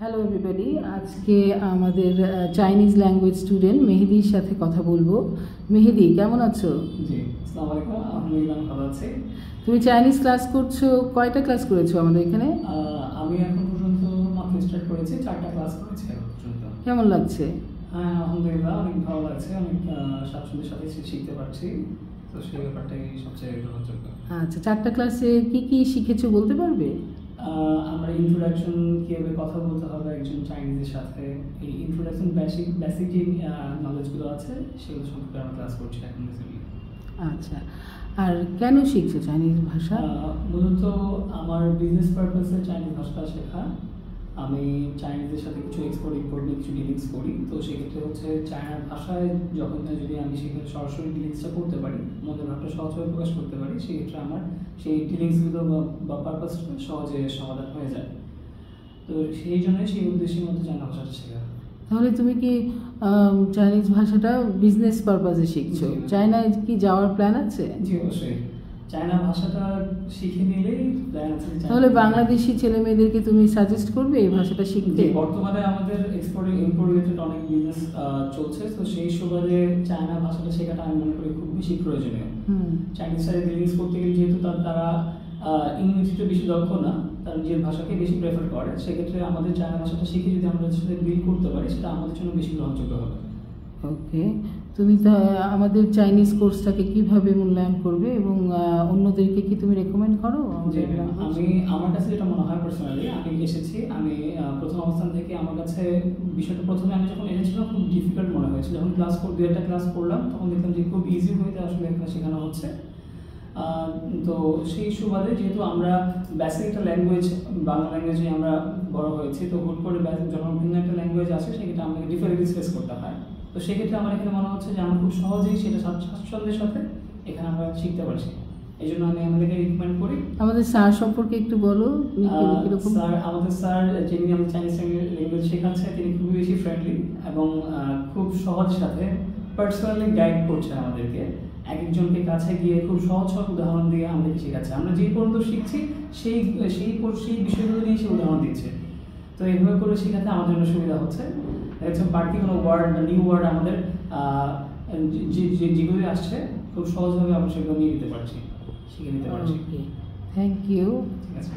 Hello everybody, আজকে আমাদের Chinese language student মেহেদির সাথে কথা বলবো। মেহেদি, কেমন আছো? জি, আসসালামু আলাইকুম। আলহামদুলিল্লাহ ভালো আছি। তুমি চাইনিজ ক্লাস করছো, কয়টা ক্লাস করেছো আমাদের এখানে? আমি এখন পর্যন্ত মাত্র স্টার্ট করেছি, 4টা ক্লাস করেছি এখন পর্যন্ত। কেমন লাগছে? হ্যাঁ, আলহামদুলিল্লাহ অনেক ভালো লাগছে, অনেক স্বাচ্ছন্দ্যের সাথে শিখতে পারছি, তো সেই ব্যাপারটাই সবচেয়ে গ্রহণযোগ্য। আচ্ছা, 4টা ক্লাসে কি কি শিখেছো বলতে পারবে? আমরা ইন্ট্রোডাকশন কীভাবে কথা বলতে হবে একজন চাইনিজের সাথে, এই ইন্ট্রোডাকশন বেসিক যে নলেজগুলো আছে সেগুলো সম্পর্কে আমরা ক্লাস করছি এখন রিসেন্টলি। আচ্ছা, আর কেন শিখছো চাইনিজ ভাষা? মূলত আমার বিজনেস পারপাসে চাইনিজ ভাষাটা শেখা। আমি চাইনিজদের সাথে কিছু এক্সপোর্ট ইম্পোর্ট নিয়ে কিছু ডিলিংস করি, তো সেক্ষেত্রে হচ্ছে চায়নার ভাষায় যখন যদি আমি সেখানে সরাসরি ডিলিংসটা করতে পারি, মনের ভাবটা সহজভাবে প্রকাশ করতে পারি, সেক্ষেত্রে আমার সেই ডিলিংসগুলো বা পারপাসটা সহজে সমাধান হয়ে যায়। তো সেই জন্যই সেই উদ্দেশ্যের মধ্যে চায়না ভাষাটা শেখা। তাহলে তুমি কি চাইনিজ ভাষাটা বিজনেস পারপাসে শিখছো? চায়নায় কি যাওয়ার প্ল্যান আছে? জি, অবশ্যই। চায়না ভাষাটা শিখে নিলেই প্ল্যান আছে। তাহলে বাংলাদেশি ছেলে মেয়েদেরকে তুমি সাজেস্ট করবে এই ভাষাটা শিখতে? বর্তমানে আমাদের এক্সপোর্ট ইম্পোর্ট রিলেটেড অনেক বিজনেস চলছে, তো সেই সুবাদে চায়না ভাষাটা শেখাটা আমি মনে করি খুব বেশি প্রয়োজনীয়। চাইনিজ সাথে বিজনেস করতে গেলে যেহেতু তারা ইংরেজিতে বেশি দক্ষ না, তারা নিজের ভাষাকে বেশি প্রেফার করে, সেক্ষেত্রে আমাদের চায়না ভাষাটা শিখে যদি আমরা সাথে বিল করতে পারি, সেটা আমাদের জন্য বেশি গ্রহণযোগ্য হবে। ওকে, তুমি আমাদের চাইনিজ কোর্সটাকে কিভাবে মূল্যায়ন করবে এবং অন্যদেরকে কি তুমি রেকমেন্ড করো? আমি আমার কাছে যেটা মনে হয় পার্সোনালি, আমি এসেছি, আমি প্রথম অবস্থান থেকে আমার কাছে বিষয়টা প্রথমে আমি যখন এনেছিলাম খুব ডিফিকাল্ট মনে হয়েছিল। যখন দু একটা ক্লাস করলাম তখন দেখলাম যে খুব ইজি হইতে আসলে এখানে শেখানো হচ্ছে। তো সেই সুবাদে যেহেতু আমরা বেসিক একটা ল্যাঙ্গুয়েজ, বাংলা ল্যাঙ্গুয়েজে আমরা বড় হয়েছি, তো হুট করে যখন ভিন্ন একটা ল্যাঙ্গুয়েজ আসে সেক্ষেত্রে আমাকে ডিফারেন্স ফেস করতে হয়। তো সেক্ষেত্রে আমার এখানে মনে হচ্ছে যে আমরা খুব সহজেই সেটা স্বাচ্ছন্দ্যের সাথে এখানে আমরা শিখতে পারছি। এই জন্য আমি আমাদেরকে রিকমেন্ড করি। আমাদের স্যার সম্পর্কে একটু বলো। স্যার, আমাদের স্যার যিনি আমাদের চাইনিজ ল্যাঙ্গুয়েজ শেখাচ্ছে, তিনি খুবই বেশি ফ্রেন্ডলি এবং খুব সহজ সাথে পার্সোনালি গাইড করছে আমাদেরকে। একজনকে কাছে গিয়ে খুব সহজ উদাহরণ দিয়ে আমাদেরকে শেখাচ্ছে। আমরা যে পর্যন্ত শিখছি সেই বিষয়গুলো নিয়ে সে উদাহরণ দিচ্ছে। তো এইভাবে করে শেখাতে আমাদের জন্য সুবিধা হচ্ছে। বাড়তি কোনো ওয়ার্ড বা নিউ ওয়ার্ড আমাদের যেগুলি আসছে খুব সহজভাবে আমরা সেগুলো নিয়ে নিতে পারছি, শিখে নিতে পারছি। Thank you. ঠিক আছে।